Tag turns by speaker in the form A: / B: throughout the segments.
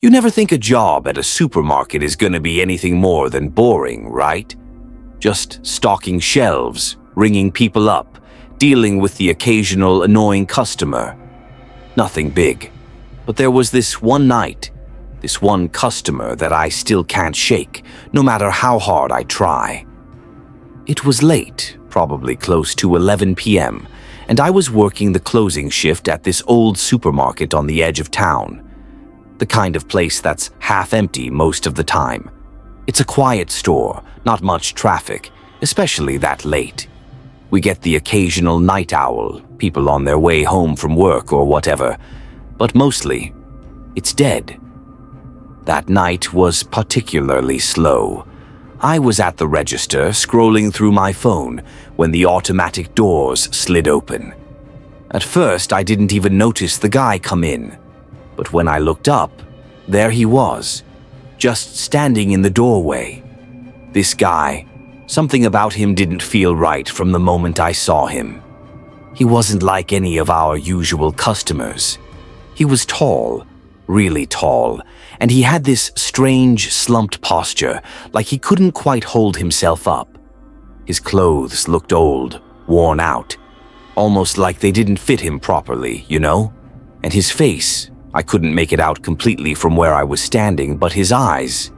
A: You never think a job at a supermarket is going to be anything more than boring, right? Just stocking shelves, ringing people up, dealing with the occasional annoying customer. Nothing big. But there was this one night, this one customer that I still can't shake, no matter how hard I try. It was late, probably close to 11 p.m., and I was working the closing shift at this old supermarket on the edge of town. The kind of place that's half empty most of the time. It's a quiet store, not much traffic, especially that late. We get the occasional night owl, people on their way home from work or whatever, but mostly, it's dead. That night was particularly slow. I was at the register, scrolling through my phone, when the automatic doors slid open. At first, I didn't even notice the guy come in. But when I looked up, there he was, just standing in the doorway. This guy, something about him didn't feel right from the moment I saw him. He wasn't like any of our usual customers. He was tall, really tall, and he had this strange slumped posture, like he couldn't quite hold himself up. His clothes looked old, worn out, almost like they didn't fit him properly, you know? And his face, I couldn't make it out completely from where I was standing, but his eyes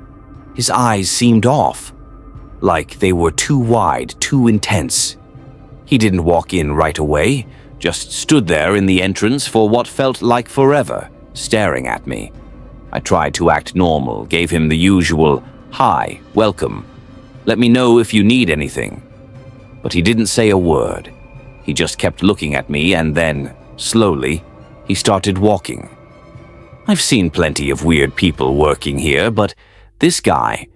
A: seemed off, like they were too wide, too intense. He didn't walk in right away, just stood there in the entrance for what felt like forever, staring at me. I tried to act normal, gave him the usual, "Hi, welcome. Let me know if you need anything." But he didn't say a word. He just kept looking at me, and then, slowly, he started walking. I've seen plenty of weird people working here, but this guy,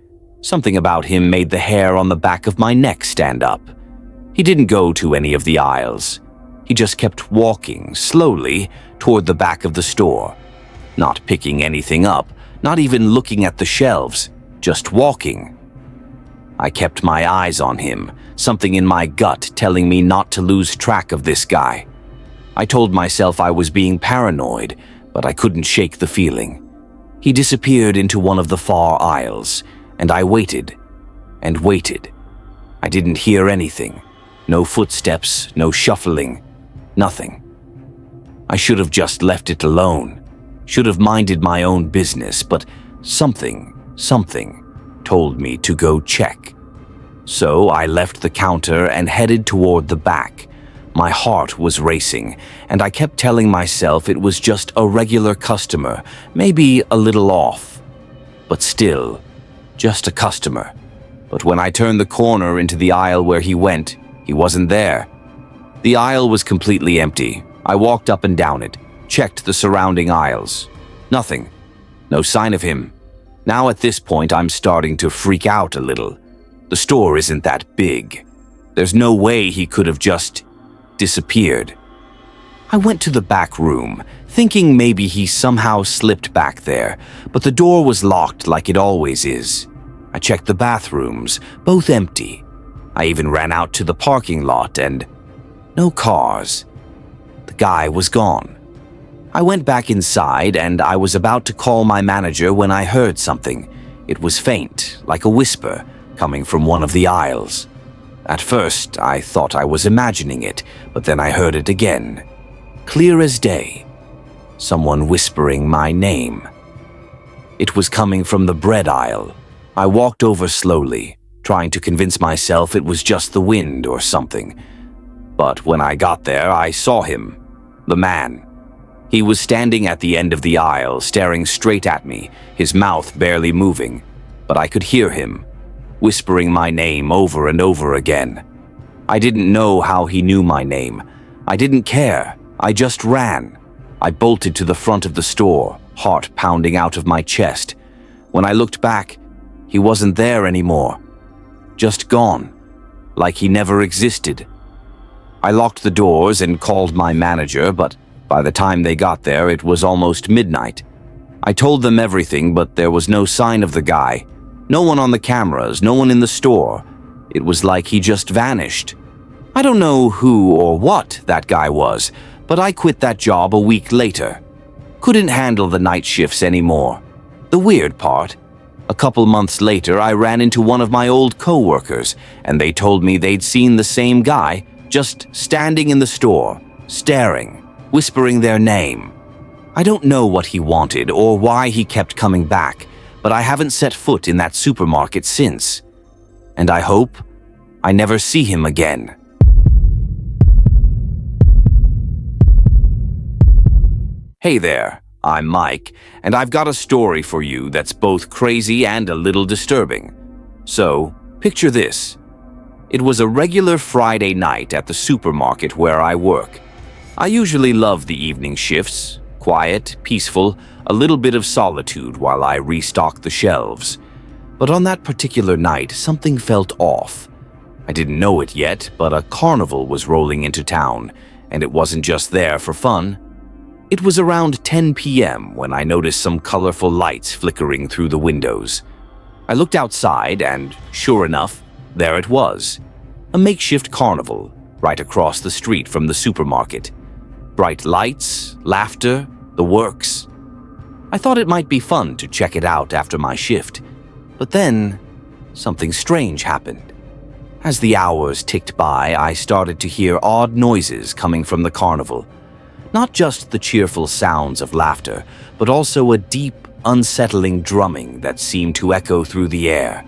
A: something about him made the hair on the back of my neck stand up. He didn't go to any of the aisles. He just kept walking, slowly, toward the back of the store. Not picking anything up, not even looking at the shelves, just walking. I kept my eyes on him, something in my gut telling me not to lose track of this guy. I told myself I was being paranoid, but I couldn't shake the feeling. He disappeared into one of the far aisles, and I waited and waited. I didn't hear anything. No footsteps, no shuffling, nothing. I should have just left it alone. Should have minded my own business, but something told me to go check. So I left the counter and headed toward the back. My heart was racing, and I kept telling myself it was just a regular customer, maybe a little off. But still, just a customer. But when I turned the corner into the aisle where he went, he wasn't there. The aisle was completely empty. I walked up and down it, checked the surrounding aisles. Nothing. No sign of him. Now at this point, I'm starting to freak out a little. The store isn't that big. There's no way he could have just disappeared. I went to the back room, thinking maybe he somehow slipped back there, but the door was locked like it always is. I checked the bathrooms, both empty. I even ran out to the parking lot and no cars. The guy was gone. I went back inside and I was about to call my manager when I heard something. It was faint, like a whisper, coming from one of the aisles. At first, I thought I was imagining it, but then I heard it again. Clear as day. Someone whispering my name. It was coming from the bread aisle. I walked over slowly, trying to convince myself it was just the wind or something. But when I got there, I saw him. The man. He was standing at the end of the aisle, staring straight at me, his mouth barely moving. But I could hear him, whispering my name over and over again. I didn't know how he knew my name. I didn't care. I just ran. I bolted to the front of the store, heart pounding out of my chest. When I looked back, he wasn't there anymore. Just gone, like he never existed. I locked the doors and called my manager, but by the time they got there, it was almost midnight. I told them everything, but there was no sign of the guy. No one on the cameras, no one in the store. It was like he just vanished. I don't know who or what that guy was, but I quit that job a week later. Couldn't handle the night shifts anymore. The weird part, a couple months later, I ran into one of my old co-workers, and they told me they'd seen the same guy just standing in the store, staring, whispering their name. I don't know what he wanted or why he kept coming back, but I haven't set foot in that supermarket since. And I hope I never see him again. Hey there, I'm Mike, and I've got a story for you that's both crazy and a little disturbing. So, picture this. It was a regular Friday night at the supermarket where I work. I usually love the evening shifts, quiet, peaceful, a little bit of solitude while I restock the shelves. But on that particular night, something felt off. I didn't know it yet, but a carnival was rolling into town, and it wasn't just there for fun. It was around 10 p.m. when I noticed some colorful lights flickering through the windows. I looked outside and, sure enough, there it was. A makeshift carnival right across the street from the supermarket. Bright lights, laughter, the works. I thought it might be fun to check it out after my shift. But then, something strange happened. As the hours ticked by, I started to hear odd noises coming from the carnival. Not just the cheerful sounds of laughter, but also a deep, unsettling drumming that seemed to echo through the air.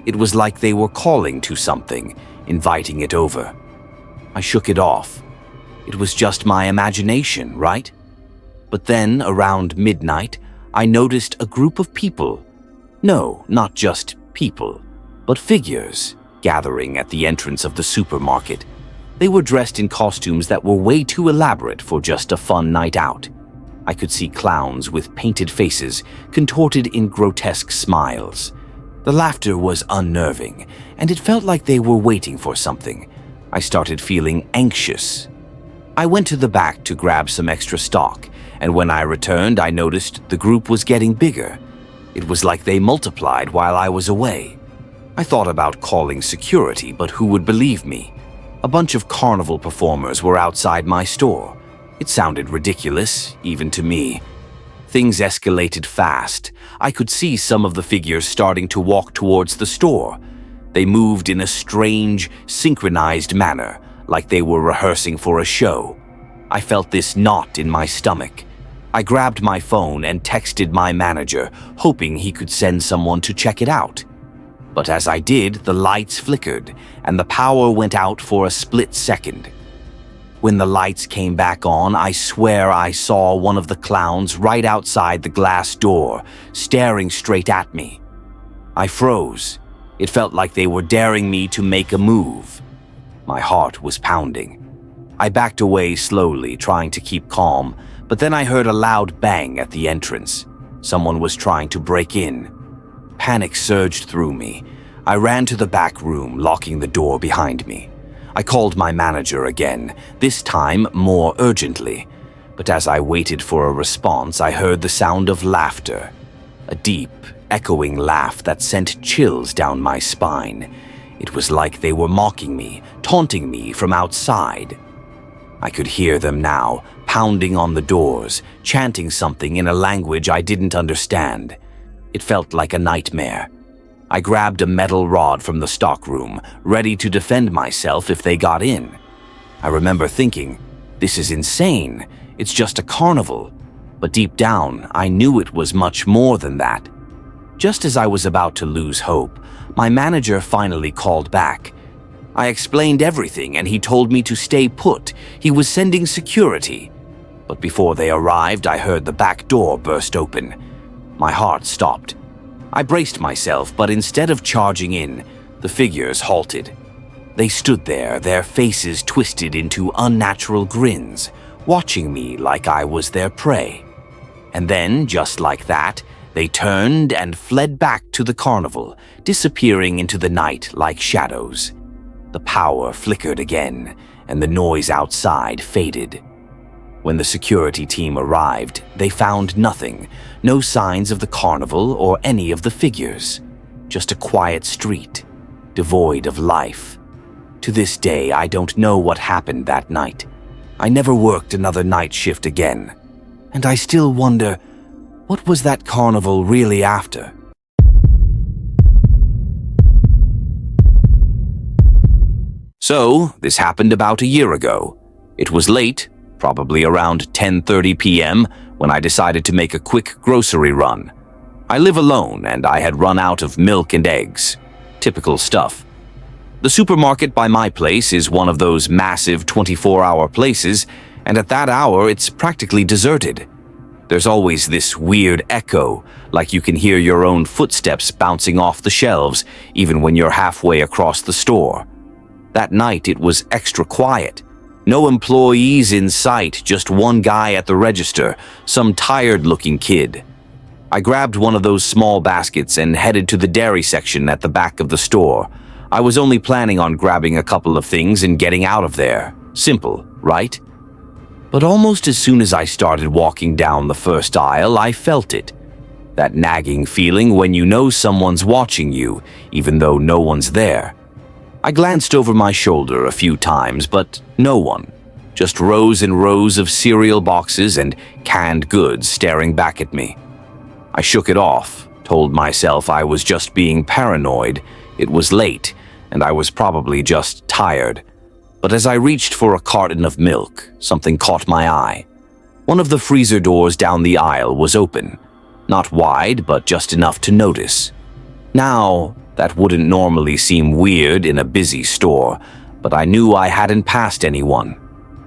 A: It was like they were calling to something, inviting it over. I shook it off. It was just my imagination, right? But then, around midnight, I noticed a group of people. No, not just people, but figures, gathering at the entrance of the supermarket. They were dressed in costumes that were way too elaborate for just a fun night out. I could see clowns with painted faces, contorted in grotesque smiles. The laughter was unnerving, and it felt like they were waiting for something. I started feeling anxious. I went to the back to grab some extra stock, and when I returned, I noticed the group was getting bigger. It was like they multiplied while I was away. I thought about calling security, but who would believe me? A bunch of carnival performers were outside my store. It sounded ridiculous, even to me. Things escalated fast. I could see some of the figures starting to walk towards the store. They moved in a strange, synchronized manner, like they were rehearsing for a show. I felt this knot in my stomach. I grabbed my phone and texted my manager, hoping he could send someone to check it out. But as I did, the lights flickered, and the power went out for a split second. When the lights came back on, I swear I saw one of the clowns right outside the glass door, staring straight at me. I froze. It felt like they were daring me to make a move. My heart was pounding. I backed away slowly, trying to keep calm, but then I heard a loud bang at the entrance. Someone was trying to break in. Panic surged through me. I ran to the back room, locking the door behind me. I called my manager again, this time more urgently. But as I waited for a response, I heard the sound of laughter. A deep, echoing laugh that sent chills down my spine. It was like they were mocking me, taunting me from outside. I could hear them now, pounding on the doors, chanting something in a language I didn't understand. It felt like a nightmare. I grabbed a metal rod from the stockroom, ready to defend myself if they got in. I remember thinking, this is insane. It's just a carnival. But deep down, I knew it was much more than that. Just as I was about to lose hope, my manager finally called back. I explained everything and he told me to stay put. He was sending security. But before they arrived, I heard the back door burst open. My heart stopped. I braced myself, but instead of charging in, the figures halted. They stood there, their faces twisted into unnatural grins, watching me like I was their prey. And then, just like that, they turned and fled back to the carnival, disappearing into the night like shadows. The power flickered again, and the noise outside faded. When the security team arrived, they found nothing, no signs of the carnival or any of the figures. Just a quiet street, devoid of life. To this day, I don't know what happened that night. I never worked another night shift again. And I still wonder, What was that carnival really after? So, this happened about a year ago. It was late, probably around 10:30 p.m., when I decided to make a quick grocery run. I live alone, and I had run out of milk and eggs. Typical stuff. The supermarket by my place is one of those massive 24-hour places, and at that hour it's practically deserted. There's always this weird echo, like you can hear your own footsteps bouncing off the shelves, even when you're halfway across the store. That night it was extra quiet. No employees in sight, just one guy at the register, some tired-looking kid. I grabbed one of those small baskets and headed to the dairy section at the back of the store. I was only planning on grabbing a couple of things and getting out of there. Simple, right? But almost as soon as I started walking down the first aisle, I felt it. That nagging feeling when you know someone's watching you, even though no one's there. I glanced over my shoulder a few times, but no one. Just rows and rows of cereal boxes and canned goods staring back at me. I shook it off, told myself I was just being paranoid. It was late, and I was probably just tired. But as I reached for a carton of milk, something caught my eye. One of the freezer doors down the aisle was open. Not wide, but just enough to notice. Now, that wouldn't normally seem weird in a busy store, but I knew I hadn't passed anyone.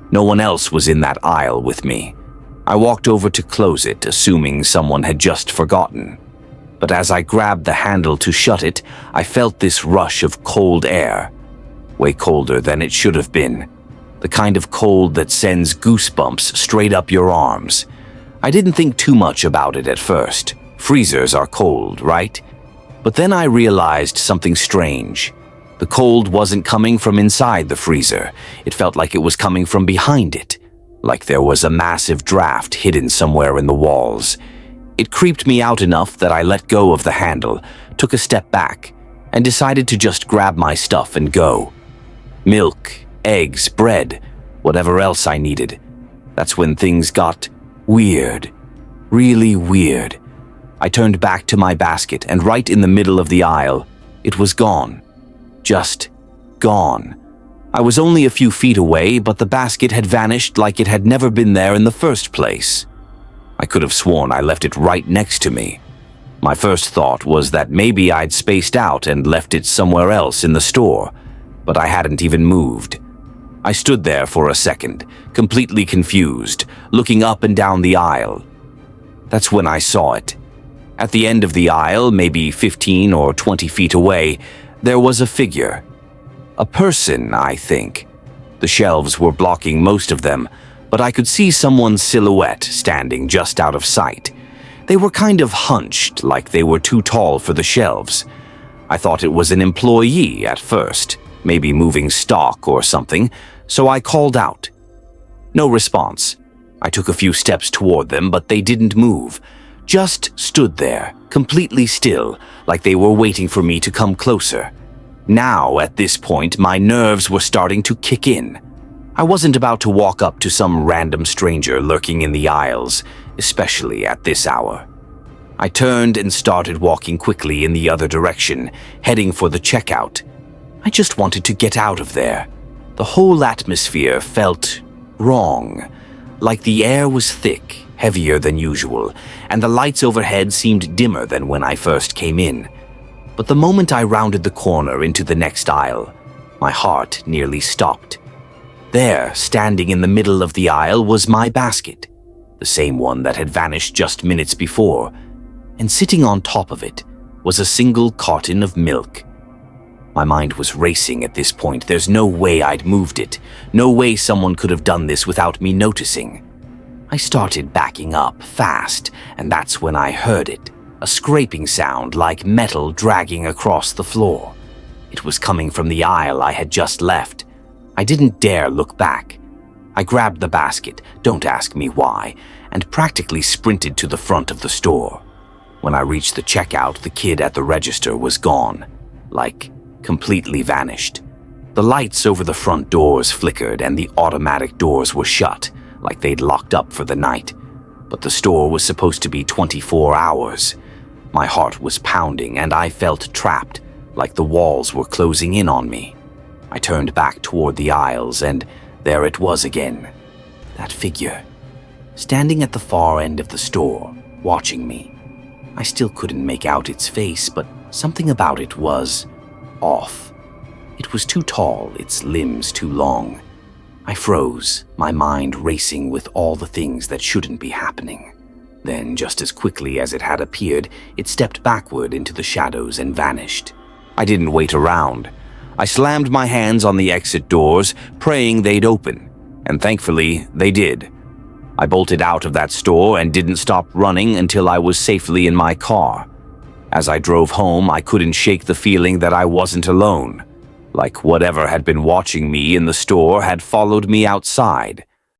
A: No one else was in that aisle with me. I walked over to close it, assuming someone had just forgotten. But as I grabbed the handle to shut it, I felt this rush of cold air. Way colder than it should have been. The kind of cold that sends goosebumps straight up your arms. I didn't think too much about it at first. Freezers are cold, right? But then I realized something strange. The cold wasn't coming from inside the freezer. It felt like it was coming from behind it. Like there was a massive draft hidden somewhere in the walls. It creeped me out enough that I let go of the handle, took a step back, and decided to just grab my stuff and go. Milk, eggs, bread, whatever else I needed. That's when things got weird. Really weird. I turned back to my basket, and right in the middle of the aisle, it was gone. Just gone. I was only a few feet away, but the basket had vanished like it had never been there in the first place. I could have sworn I left it right next to me. My first thought was that maybe I'd spaced out and left it somewhere else in the store, but I hadn't even moved. I stood there for a second, completely confused, looking up and down the aisle. That's when I saw it. At the end of the aisle, maybe 15 or 20 feet away, there was a figure. A person, I think. The shelves were blocking most of them, but I could see someone's silhouette standing just out of sight. They were kind of hunched, like they were too tall for the shelves. I thought it was an employee at first, maybe moving stock or something, so I called out. No response. I took a few steps toward them, but they didn't move. Just stood there, completely still, like they were waiting for me to come closer. Now, at this point, my nerves were starting to kick in. I wasn't about to walk up to some random stranger lurking in the aisles, especially at this hour. I turned and started walking quickly in the other direction, heading for the checkout. I just wanted to get out of there. The whole atmosphere felt wrong, like the air was thick, heavier than usual, and the lights overhead seemed dimmer than when I first came in. But the moment I rounded the corner into the next aisle, my heart nearly stopped. There, standing in the middle of the aisle, was my basket, the same one that had vanished just minutes before, and sitting on top of it was a single carton of milk. My mind was racing at this point. There's no way I'd moved it. No way someone could have done this without me noticing. I started backing up fast, and that's when I heard it. A scraping sound like metal dragging across the floor. It was coming from the aisle I had just left. I didn't dare look back. I grabbed the basket, don't ask me why, and practically sprinted to the front of the store. When I reached the checkout, the kid at the register was gone. Like, completely vanished. The lights over the front doors flickered and the automatic doors were shut, like they'd locked up for the night. But the store was supposed to be 24 hours. My heart was pounding and I felt trapped, like the walls were closing in on me. I turned back toward the aisles and there it was again. That figure, standing at the far end of the store, watching me. I still couldn't make out its face, but something about it was off. It was too tall, its limbs too long. I froze, my mind racing with all the things that shouldn't be happening. Then, just as quickly as it had appeared, it stepped backward into the shadows and vanished. I didn't wait around. I slammed my hands on the exit doors, praying they'd open, and thankfully they did. I bolted out of that store and didn't stop running until I was safely in my car. As I drove home, I couldn't shake the feeling that I wasn't alone. Like whatever had been watching me in the store had followed me outside.